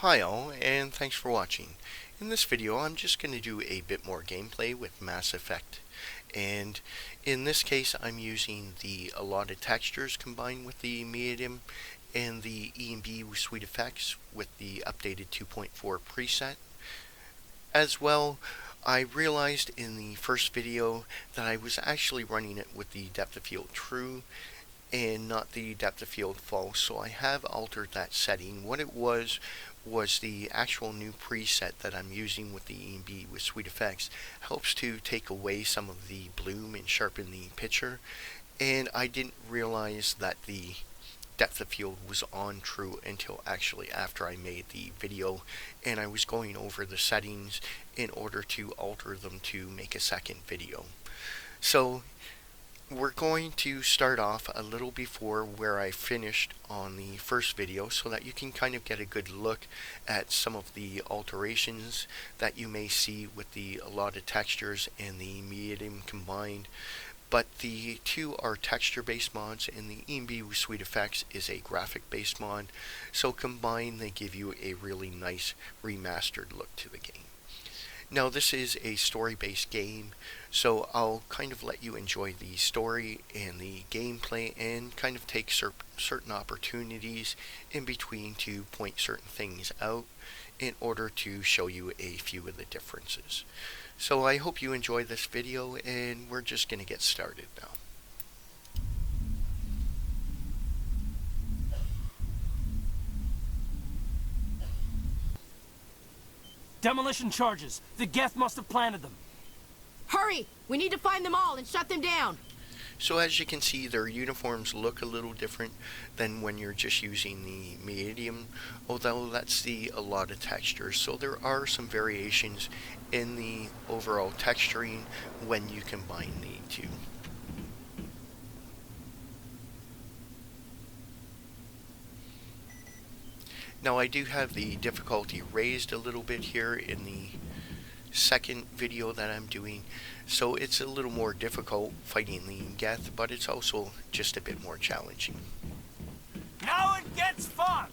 Hi all, and thanks for watching. In this video I'm just going to do a bit more gameplay with Mass Effect, and in this case I'm using the ALOT of Textures combined with the MEUITM and the ENB with SweetFX with the updated 2.4 preset. As well, I realized in the first video that I was actually running it with the depth of field true and not the depth of field false, so I have altered that setting. What it was the actual new preset that I'm using with the ENB with SweetFX helps to take away some of the bloom and sharpen the picture, and I didn't realize that the depth of field was on true until actually after I made the video and I was going over the settings in order to alter them to make a second video. So we're going to start off a little before where I finished on the first video so that you can kind of get a good look at some of the alterations that you may see with the ALOT of Textures and the MEUITM combined. But the two are texture-based mods, and the ENB with SweetFX is a graphic-based mod, so combined they give you a really nice remastered look to the game. Now this is a story-based game, so I'll kind of let you enjoy the story and the gameplay and kind of take certain opportunities in between to point certain things out in order to show you a few of the differences. So I hope you enjoy this video, and we're just going to get started now. Demolition charges. The Geth must have planted them. Hurry! We need to find them all and shut them down. So as you can see, their uniforms look a little different than when you're just using the MEUITM, although that's the ALOT of Textures. So there are some variations in the overall texturing when you combine the two. Now I do have the difficulty raised a little bit here in the second video that I'm doing, so it's a little more difficult fighting the Geth, but it's also just a bit more challenging. Now it gets fun!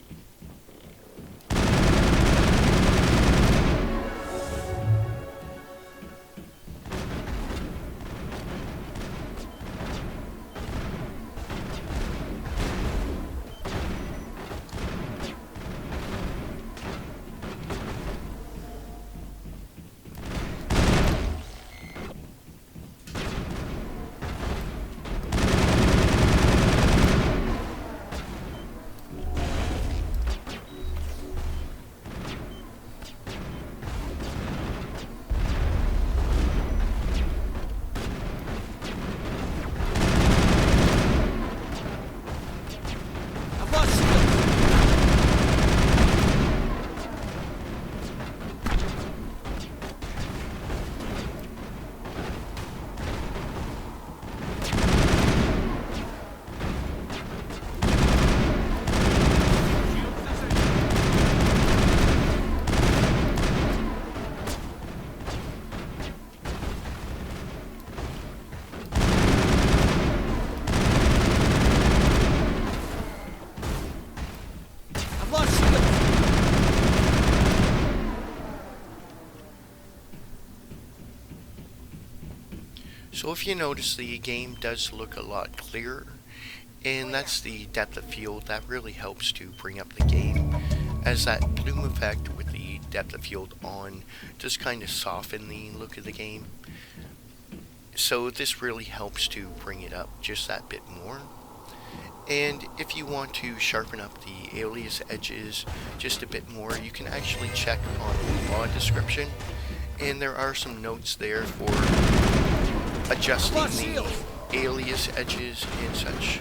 So if you notice, the game does look a lot clearer, and that's the depth of field that really helps to bring up the game, as that bloom effect with the depth of field on just kind of soften the look of the game. So this really helps to bring it up just that bit more. And if you want to sharpen up the alias edges just a bit more, you can actually check on the mod description, and there are some notes there for adjusting the alias edges and such.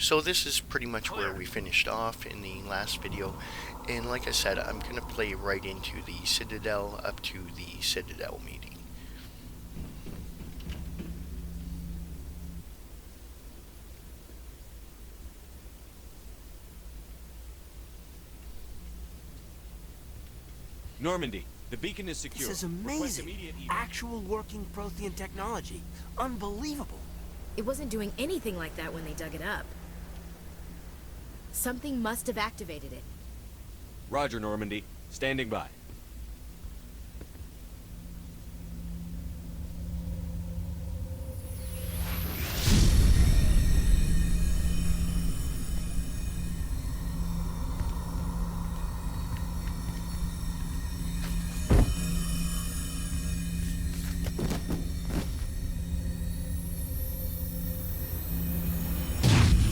So this is pretty much where we finished off in the last video, and like I said, I'm going to play right into the Citadel up to the Citadel meeting. Normandy, the beacon is secure. This is amazing. Actual working Prothean technology. Unbelievable. It wasn't doing anything like that when they dug it up. Something must have activated it. Roger, Normandy. Standing by.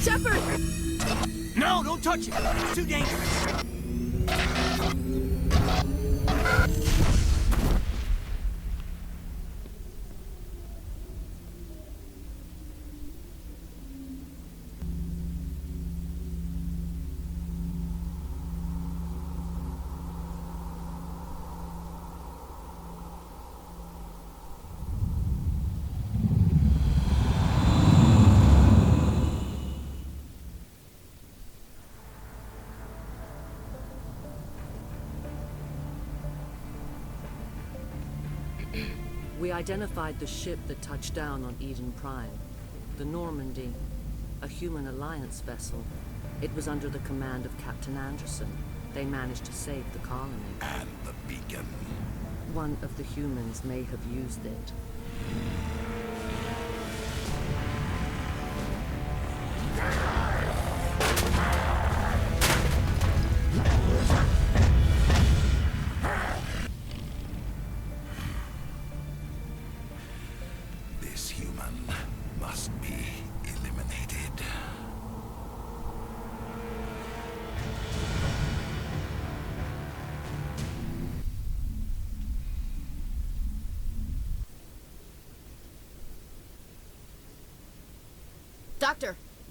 Shepard! No, don't touch it. It's too dangerous. We identified the ship that touched down on Eden Prime. The Normandy, a human alliance vessel. It was under the command of Captain Anderson. They managed to save the colony. And the beacon. One of the humans may have used it. This human must be eliminated.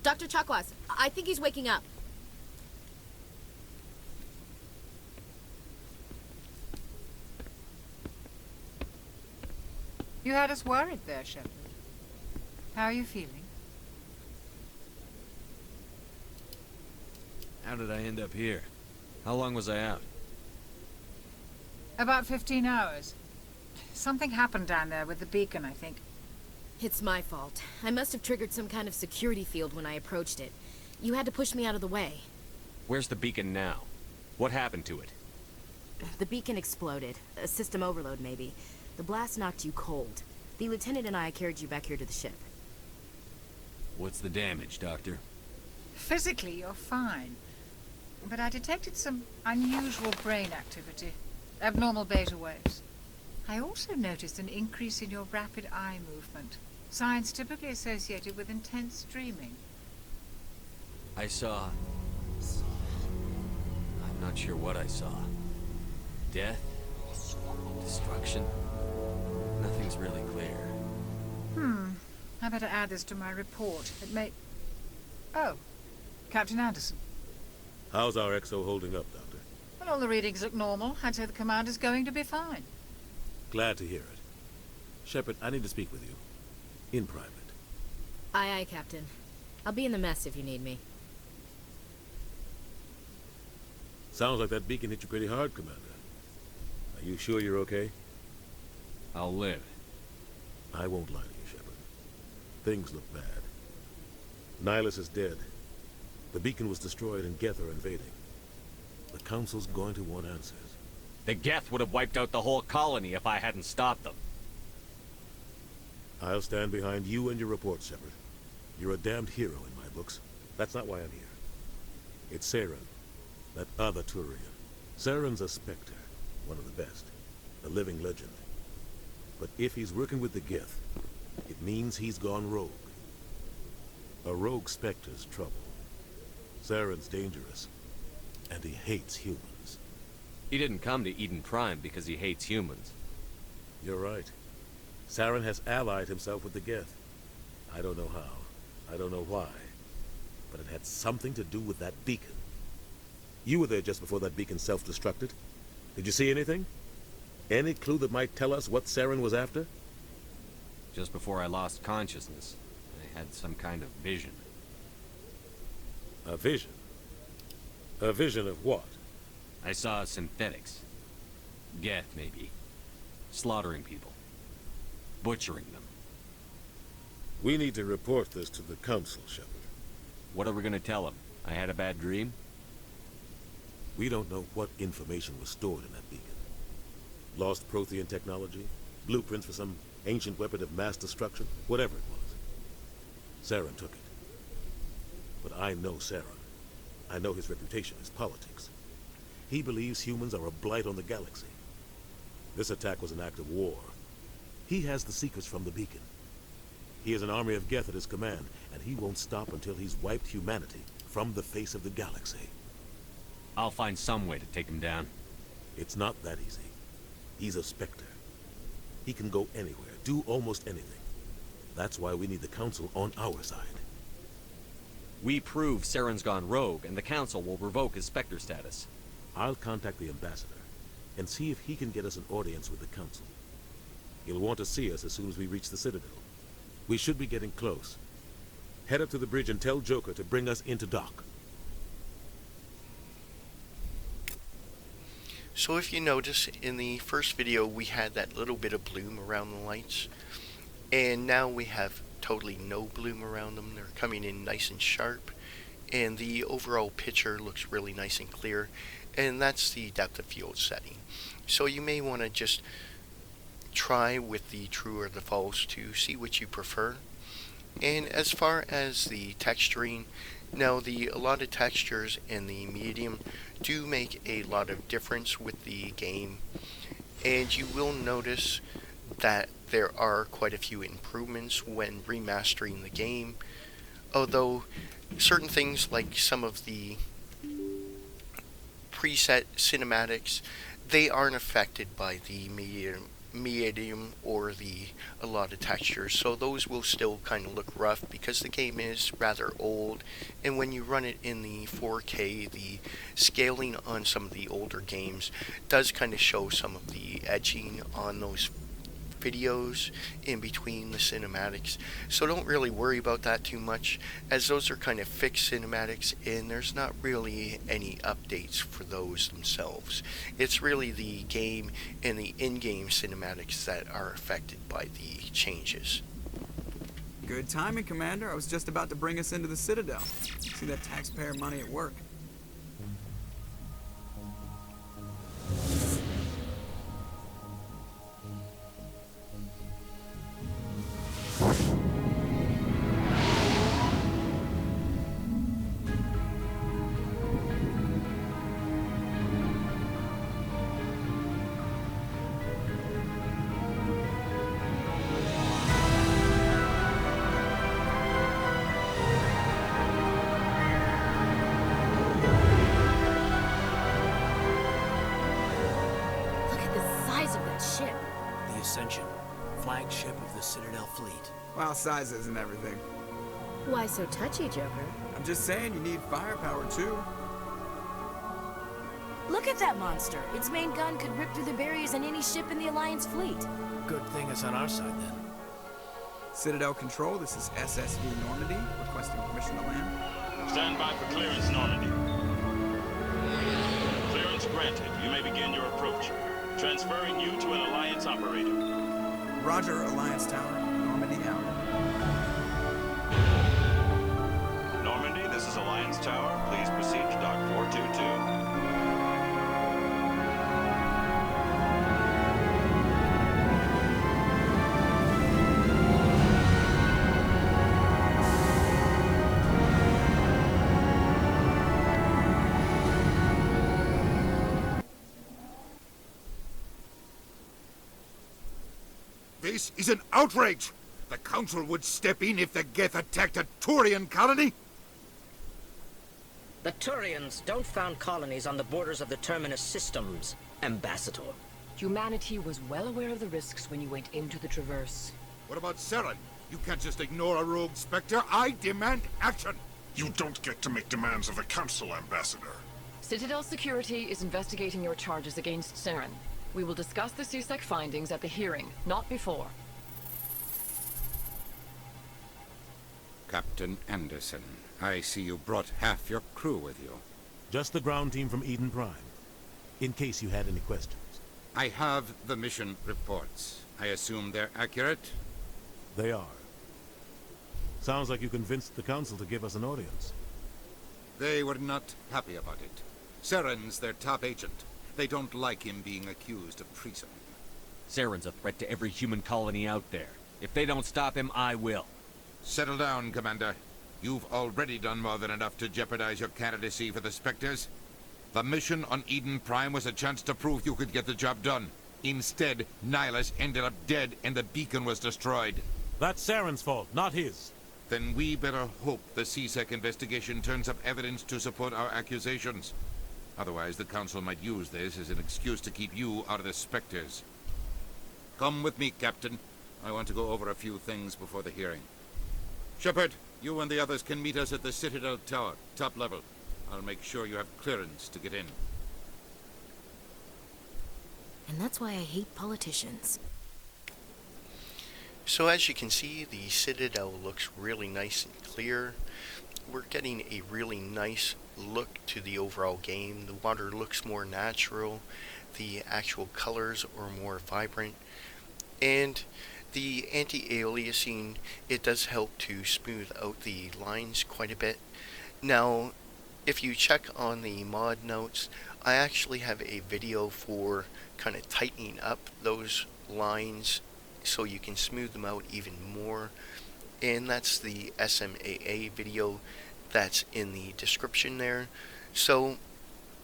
Dr. Chakwas, I think he's waking up. You had us worried there, Shepard. How are you feeling? How did I end up here? How long was I out? About 15 hours. Something happened down there with the beacon, I think. It's my fault. I must have triggered some kind of security field when I approached it. You had to push me out of the way. Where's the beacon now? What happened to it? The beacon exploded. A system overload, maybe. The blast knocked you cold. The lieutenant and I carried you back here to the ship. What's the damage, Doctor? Physically, you're fine. But I detected some unusual brain activity. Abnormal beta waves. I also noticed an increase in your rapid eye movement. Signs typically associated with intense dreaming. I saw... I'm not sure what I saw. Death? Destruction? Nothing's really clear. I better add this to my report. It may... Oh, Captain Anderson. How's our XO holding up, Doctor? Well, all the readings look normal. I'd say the commander's going to be fine. Glad to hear it. Shepard, I need to speak with you. In private. Aye, aye, Captain. I'll be in the mess if you need me. Sounds like that beacon hit you pretty hard, Commander. Are you sure you're okay? I'll live. I won't lie to you, Shepard. Things look bad. Nihilus is dead. The beacon was destroyed and Geth are invading. The Council's going to want answers. The Geth would have wiped out the whole colony if I hadn't stopped them. I'll stand behind you and your report, Shepard. You're a damned hero in my books. That's not why I'm here. It's Saren, that other Turian. Saren's a Spectre, one of the best, a living legend. But if he's working with the Geth, it means he's gone rogue. A rogue Spectre's trouble. Saren's dangerous, and he hates humans. He didn't come to Eden Prime because he hates humans. You're right. Saren has allied himself with the Geth. I don't know how. I don't know why. but it had something to do with that beacon. You were there just before that beacon self-destructed. Did you see anything? Any clue that might tell us what Saren was after? Just before I lost consciousness, I had some kind of vision. A vision? A vision of what? I saw synthetics. Geth, maybe. Slaughtering people. Butchering them. We need to report this to the Council, Shepard. What are we gonna tell them? I had a bad dream? We don't know what information was stored in that beacon. Lost Prothean technology? Blueprints for some ancient weapon of mass destruction? Whatever it was. Saren took it. But I know Saren. I know his reputation is politics. He believes humans are a blight on the galaxy. This attack was an act of war. He has the secrets from the beacon. He has an army of Geth at his command, and he won't stop until he's wiped humanity from the face of the galaxy. I'll find some way to take him down. It's not that easy. He's a Spectre. He can go anywhere, do almost anything. That's why we need the Council on our side. We prove Saren's gone rogue, and the Council will revoke his Spectre status. I'll contact the Ambassador and see if he can get us an audience with the Council. He'll want to see us as soon as we reach the Citadel. We should be getting close. Head up to the bridge and tell Joker to bring us into dock. So if you notice, in the first video we had that little bit of bloom around the lights, and now we have totally no bloom around them. They're coming in nice and sharp, and the overall picture looks really nice and clear, and that's the depth of field setting. So you may want to just try with the true or the false to see what you prefer. And as far as the texturing, now the ALOT of Textures and the medium do make a lot of difference with the game, and you will notice that there are quite a few improvements when remastering the game, although certain things like some of the preset cinematics, they aren't affected by the medium or the ALOT of Textures, so those will still kind of look rough because the game is rather old, and when you run it in the 4K, the scaling on some of the older games does kind of show some of the edging on those videos in between the cinematics, so don't really worry about that too much, as those are kind of fixed cinematics and there's not really any updates for those themselves. It's really the game and the in-game cinematics that are affected by the changes. Good timing, Commander. I was just about to bring us into the Citadel. See that taxpayer money at work. Flagship of the Citadel fleet. Well, size isn't everything. Why so touchy, Joker? I'm just saying you need firepower, too. Look at that monster. Its main gun could rip through the barriers in any ship in the Alliance fleet. Good thing it's on our side, then. Citadel Control, this is SSV Normandy, requesting permission to land. Stand by for clearance, Normandy. Clearance granted. You may begin your approach. Transferring you to an Alliance operator. Roger, Alliance Tower. Normandy out. Normandy, this is Alliance Tower. Please proceed to Dock 422. This is an outrage! The Council would step in if the Geth attacked a Turian colony? The Turians don't found colonies on the borders of the Terminus systems, Ambassador. Humanity was well aware of the risks when you went into the Traverse. What about Saren? You can't just ignore a rogue Spectre. I demand action! You don't get to make demands of a council, Ambassador. Citadel Security is investigating your charges against Saren. We will discuss the CSEC findings at the hearing, not before. Captain Anderson, I see you brought half your crew with you. Just the ground team from Eden Prime, in case you had any questions. I have the mission reports. I assume they're accurate? They are. Sounds like you convinced the Council to give us an audience. They were not happy about it. Saren's their top agent. They don't like him being accused of treason. Saren's a threat to every human colony out there. If they don't stop him, I will. Settle down, Commander. You've already done more than enough to jeopardize your candidacy for the Spectres. The mission on Eden Prime was a chance to prove you could get the job done. Instead, Nihilus ended up dead and the beacon was destroyed. That's Saren's fault, not his. Then we better hope the CSEC investigation turns up evidence to support our accusations. Otherwise, the Council might use this as an excuse to keep you out of the Spectres. Come with me, Captain. I want to go over a few things before the hearing. Shepard, you and the others can meet us at the Citadel Tower, top level. I'll make sure you have clearance to get in. And that's why I hate politicians. So as you can see, the Citadel looks really nice and clear. We're getting a really nice look to the overall game. The water looks more natural. The actual colors are more vibrant. And the anti-aliasing, it does help to smooth out the lines quite a bit. Now, if you check on the mod notes, I actually have a video for kind of tightening up those lines so you can smooth them out even more, and that's the SMAA video that's in the description there. So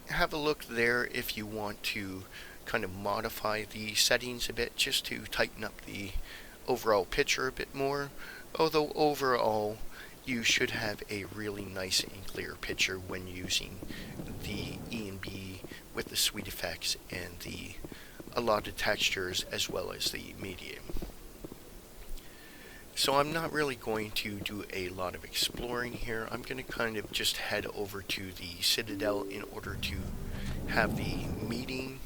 have a look there if you want to kind of modify the settings a bit just to tighten up the overall picture a bit more, although overall you should have a really nice and clear picture when using the ENB with the SweetFX and the ALOT of Textures as well as the medium. So I'm not really going to do a lot of exploring here. I'm going to kind of just head over to the Citadel in order to have the meeting,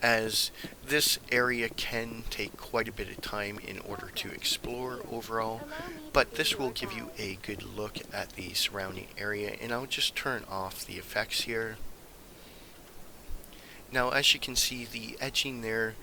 as this area can take quite a bit of time in order to explore overall, but this will give you a good look at the surrounding area, and I'll just turn off the effects here. Now as you can see, the edging there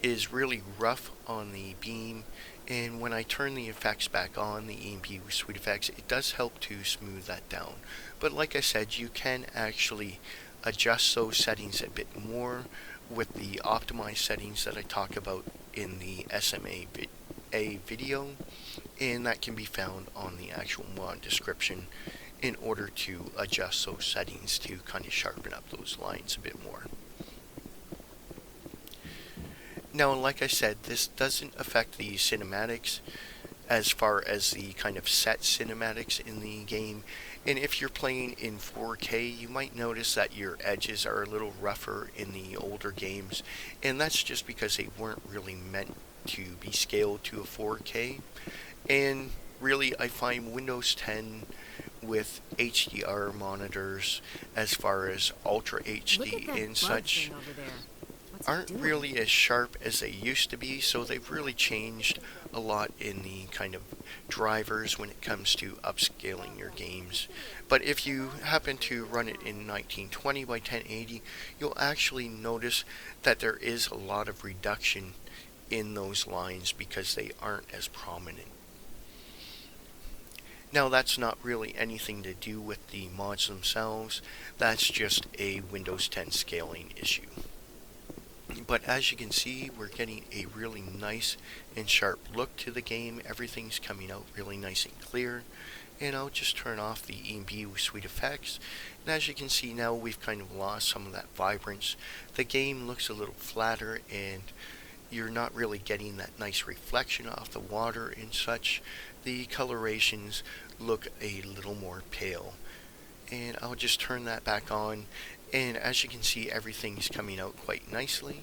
is really rough on the beam, and when I turn the effects back on, the ENB with SweetFX, it does help to smooth that down. But like I said, you can actually adjust those settings a bit more with the optimized settings that I talk about in the SMA video, and that can be found on the actual mod description in order to adjust those settings to kind of sharpen up those lines a bit more. Now, like I said, this doesn't affect the cinematics as far as the kind of set cinematics in the game. And if you're playing in 4K, you might notice that your edges are a little rougher in the older games. And that's just because they weren't really meant to be scaled to a 4K. And really, I find Windows 10 with HDR monitors, as far as Ultra HD and such, aren't really as sharp as they used to be, so they've really changed a lot in the kind of drivers when it comes to upscaling your games. But if you happen to run it in 1920 by 1080, you'll actually notice that there is a lot of reduction in those lines because they aren't as prominent. Now that's not really anything to do with the mods themselves, that's just a Windows 10 scaling issue. But as you can see, we're getting a really nice and sharp look to the game. Everything's coming out really nice and clear. And I'll just turn off the ENB with SweetFX. And as you can see now, we've kind of lost some of that vibrance. The game looks a little flatter, and you're not really getting that nice reflection off the water and such. The colorations look a little more pale. And I'll just turn that back on. And as you can see, everything's coming out quite nicely.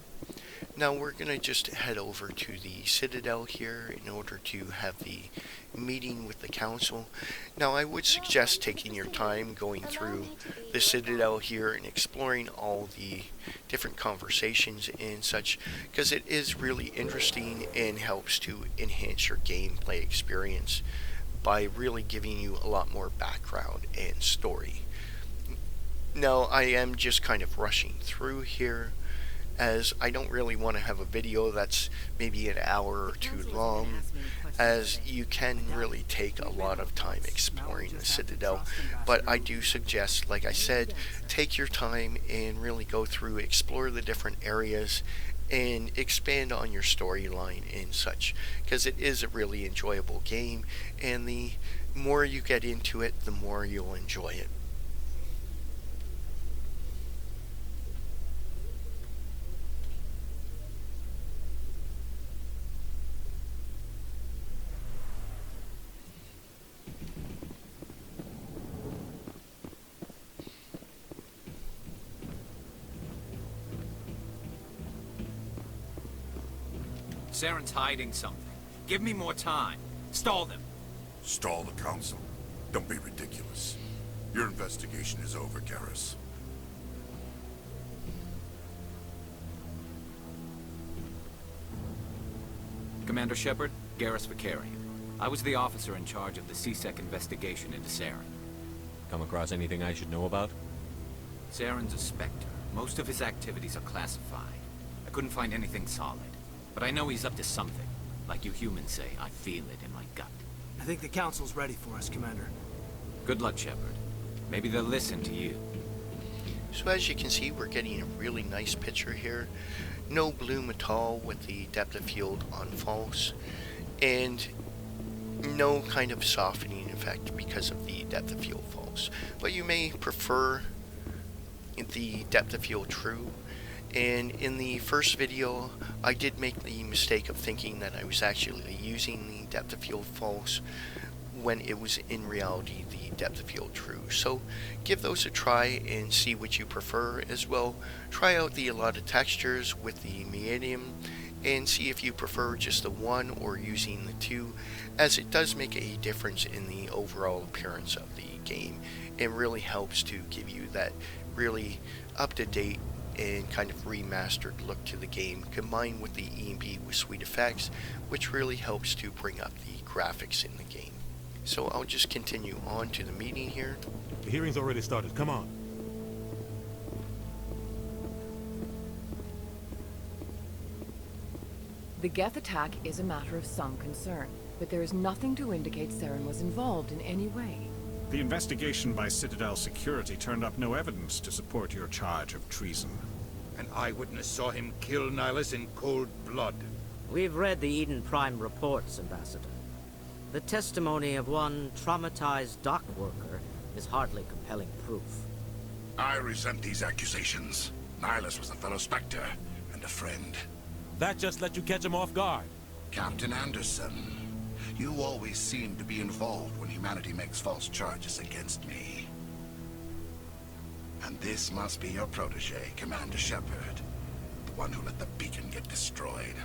Now we're going to just head over to the Citadel here in order to have the meeting with the council. Now I would suggest taking your time going through the Citadel here and exploring all the different conversations and such, because it is really interesting and helps to enhance your gameplay experience by really giving you a lot more background and story. Now I am just kind of rushing through here, as I don't really want to have a video that's maybe an hour or two long, as you can really take a lot of time exploring the Citadel. But I do suggest, like I said, take your time and really go through, explore the different areas, and expand on your storyline and such, because it is a really enjoyable game, and the more you get into it, the more you'll enjoy it. Saren's hiding something. Give me more time. Stall them. Stall the council? Don't be ridiculous. Your investigation is over, Garrus. Commander Shepard, Garrus Vicarian. I was the officer in charge of the CSEC investigation into Saren. Come across anything I should know about? Saren's a Spectre. Most of his activities are classified. I couldn't find anything solid. But I know he's up to something. Like you humans say, I feel it in my gut. I think the council's ready for us, Commander. Good luck, Shepard. Maybe they'll listen to you. So as you can see, we're getting a really nice picture here. No bloom at all with the depth of field on false, and no kind of softening effect because of the depth of field false. But you may prefer the depth of field true. And in the first video, I did make the mistake of thinking that I was actually using the depth of field false when it was in reality the depth of field true. So give those a try and see what you prefer as well. Try out the ALOT of Textures with the MEUITM and see if you prefer just the one or using the two, as it does make a difference in the overall appearance of the game and really helps to give you that really up-to-date and kind of remastered look to the game, combined with the ENB with SweetFX, which really helps to bring up the graphics in the game. So I'll just continue on to the meeting here. The hearing's already started. Come on. The Geth attack is a matter of some concern, but there is nothing to indicate Saren was involved in any way. The investigation by Citadel Security turned up no evidence to support your charge of treason. An eyewitness saw him kill Nihilus in cold blood. We've read the Eden Prime reports, Ambassador. The testimony of one traumatized dock worker is hardly compelling proof. I resent these accusations. Nihilus was a fellow Spectre and a friend. That just let you catch him off guard. Captain Anderson, you always seem to be involved when humanity makes false charges against me. And this must be your protege, Commander Shepard. The one who let the beacon get destroyed.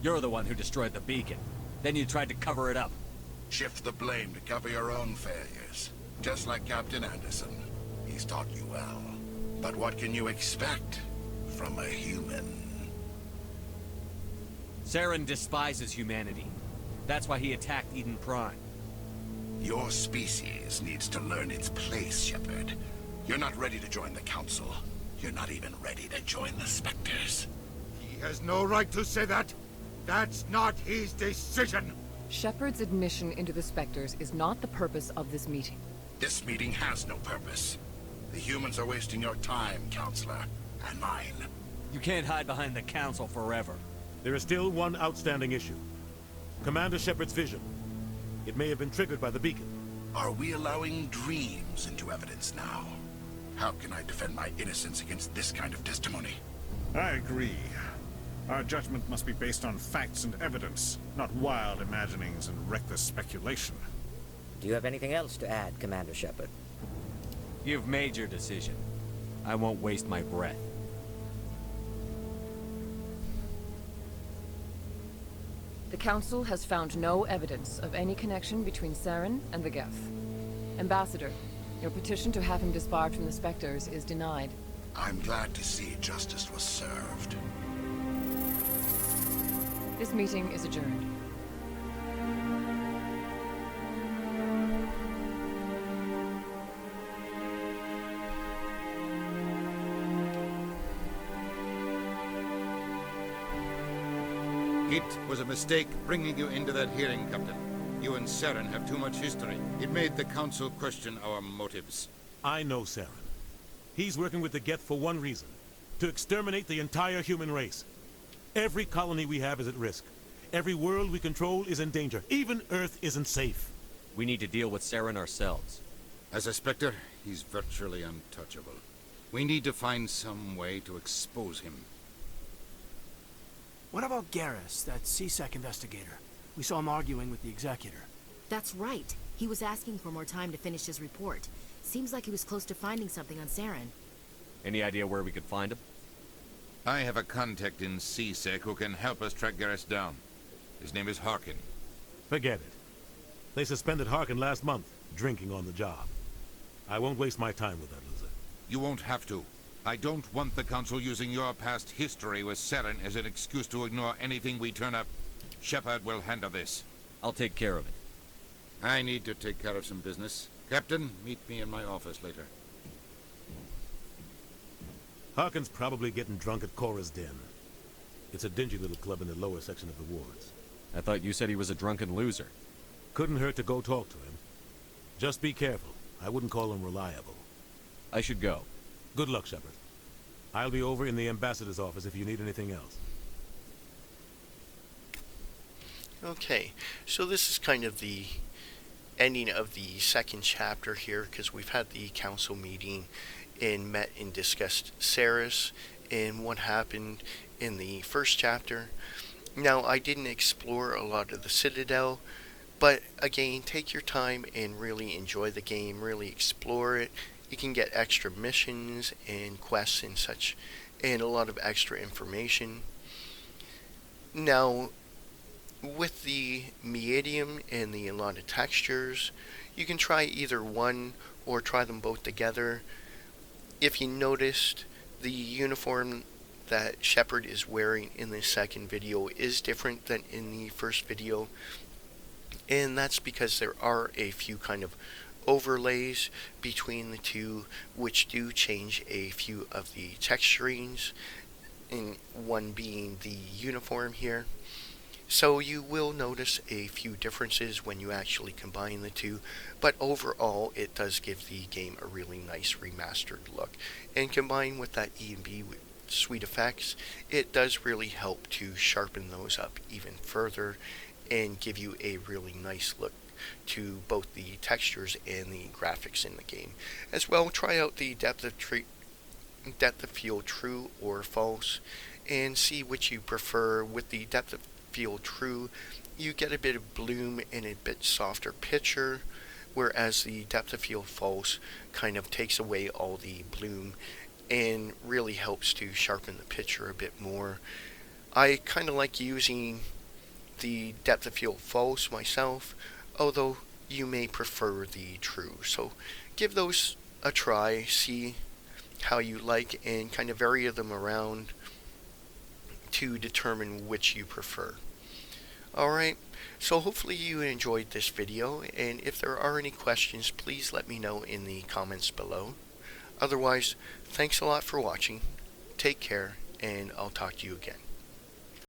You're the one who destroyed the beacon. Then you tried to cover it up. Shift the blame to cover your own failures. Just like Captain Anderson. He's taught you well. But what can you expect from a human? Saren despises humanity. That's why he attacked Eden Prime. Your species needs to learn its place, Shepard. You're not ready to join the Council. You're not even ready to join the Spectres. He has no right to say that. That's not his decision. Shepard's admission into the Spectres is not the purpose of this meeting. This meeting has no purpose. The humans are wasting your time, Counselor, and mine. You can't hide behind the Council forever. There is still one outstanding issue. Commander Shepard's vision. It may have been triggered by the beacon. Are we allowing dreams into evidence now? How can I defend my innocence against this kind of testimony? I agree. Our judgment must be based on facts and evidence, not wild imaginings and reckless speculation. Do you have anything else to add, Commander Shepard? You've made your decision. I won't waste my breath. The Council has found no evidence of any connection between Saren and the Geth. Ambassador, your petition to have him disbarred from the Spectres is denied. I'm glad to see justice was served. This meeting is adjourned. It was a mistake bringing you into that hearing, Captain. You and Saren have too much history. It made the Council question our motives. I know Saren. He's working with the Geth for one reason. To exterminate the entire human race. Every colony we have is at risk. Every world we control is in danger. Even Earth isn't safe. We need to deal with Saren ourselves. As a Spectre, he's virtually untouchable. We need to find some way to expose him. What about Garrus, that CSEC investigator? We saw him arguing with the Executor. That's right. He was asking for more time to finish his report. Seems like he was close to finding something on Saren. Any idea where we could find him? I have a contact in CSEC who can help us track Garrus down. His name is Harkin. Forget it. They suspended Harkin last month, drinking on the job. I won't waste my time with that loser. You won't have to. I don't want the Council using your past history with Saren as an excuse to ignore anything we turn up. Shepard will handle this. I'll take care of it. I need to take care of some business. Captain, meet me in my office later. Harkin's probably getting drunk at Cora's Den. It's a dingy little club in the lower section of the wards. I thought you said he was a drunken loser. Couldn't hurt to go talk to him. Just be careful. I wouldn't call him reliable. I should go. Good luck, Shepard. I'll be over in the Ambassador's office if you need anything else. Okay, so this is kind of the ending of the second chapter here, because we've had the council meeting and met and discussed Saris and what happened in the first chapter. Now, I didn't explore a lot of the Citadel, but again, take your time and really enjoy the game, really explore it. You can get extra missions and quests and such, and a lot of extra information. Now, with the MEUITM and the ALOT of Textures, you can try either one or try them both together. If you noticed, the uniform that Shepard is wearing in the second video is different than in the first video, and that's because there are a few kind of overlays between the two which do change a few of the texturings, and one being the uniform here. So you will notice a few differences when you actually combine the two, but overall it does give the game a really nice remastered look. And combined with that ENB with SweetFX, it does really help to sharpen those up even further and give you a really nice look to both the textures and the graphics in the game. As well, try out the depth of field true or false and see which you prefer. With the depth of field true, you get a bit of bloom and a bit softer picture, whereas the depth of field false kind of takes away all the bloom and really helps to sharpen the picture a bit more. I kind of like using the depth of field false myself, although you may prefer the true. So give those a try, see how you like, and kind of vary them around to determine which you prefer. Alright, so hopefully you enjoyed this video, and if there are any questions, please let me know in the comments below. Otherwise, thanks a lot for watching, take care, and I'll talk to you again.